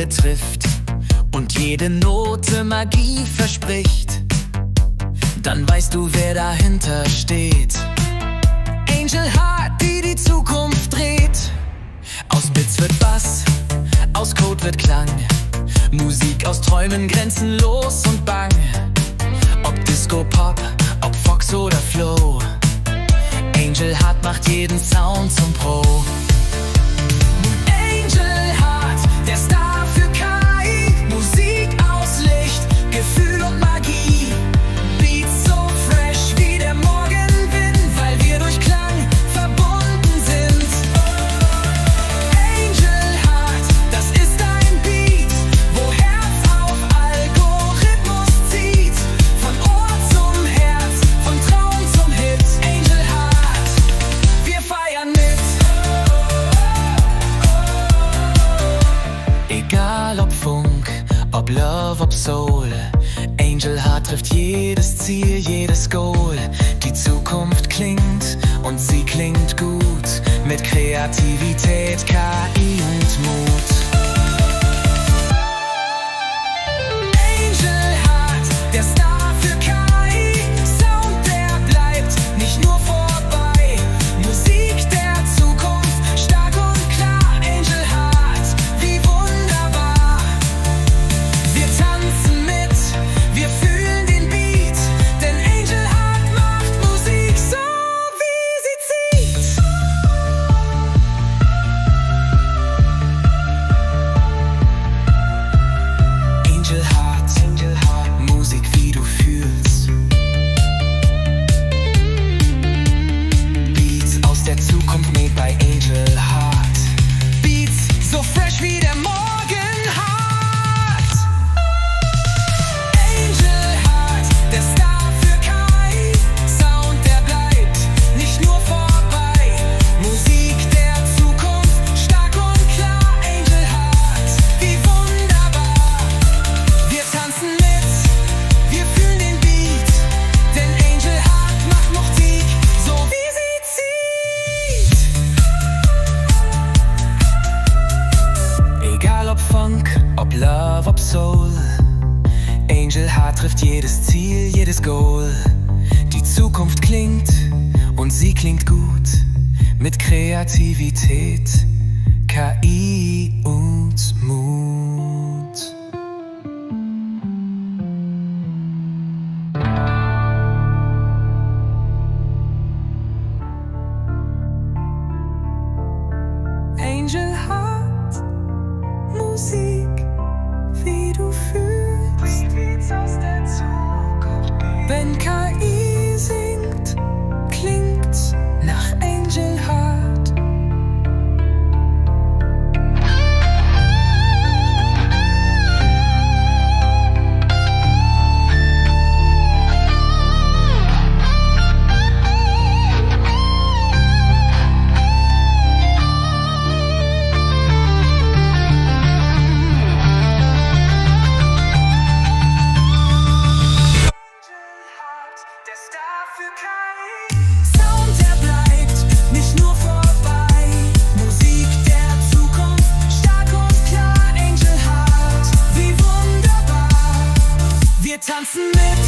Seele trifft und jede Note Magie verspricht, dann weißt du, wer dahinter steht. Angel Heart, die die Zukunft dreht. Aus Bits wird Bass, aus Code wird Klang, Musik aus Träumen grenzenlos und bang. Ob Disco, Pop, ob Fox oder Flow, Angel Heart macht jeden Sound zum Pro. Angel Heart, der Star für KI, Musik aus Licht, Gefühl und Magie. Beats so fresh wie der Morgenwind, weil wir durch Klang verbunden sind. Angel Heart, das ist ein Beat, wo Herz auf Algorithmus zieht. Von Ohr zum Herz, von Traum zum Hit. Angel Heart, wir feiern mit. Egal ob Funk, ob Love, ob Soul, Angel Heart trifft jedes Ziel, jedes Goal. Die Zukunft klingt und sie klingt gut, mit Kreativität, KI und Mut. Angel Heart, der Star für KI, Sound, der bleibt nicht nur vorbei. Musik der Zukunft, stark und klar. Angel Heart, wie wunderbar. Wir tanzen mit, wir fühlen den Beat, denn Angel Heart macht Musik so, wie sie zieht. Angel Heart, Musik wie du fühlst. Beats aus der Zukunft made by Angel Heart. Beats so fresh wie der Morgenheart. Angel Heart, der Star für KI, Sound, der bleibt nicht nur vorbei. Musik der Zukunft, stark und klar. Angel Heart, wie wunderbar. Wir tanzen mit, wir fühlen den Beat, denn Angel Heart macht Musik so, wie sie zieht. Egal ob Funk, ob Love, ob Soul, Angel Heart trifft jedes Ziel, jedes Goal. Die Zukunft klingt und sie klingt gut, mit Kreativität, KI und Mut. Angel Heart, Musik, wie du fühlst. Beats aus der Zukunft. Wenn KI singt, klingt's nach Angel Heart. Der Star für KI, Sound, der bleibt nicht nur vorbei. Musik der Zukunft, stark und klar. Angel Heart, wie wunderbar. Wir tanzen mit,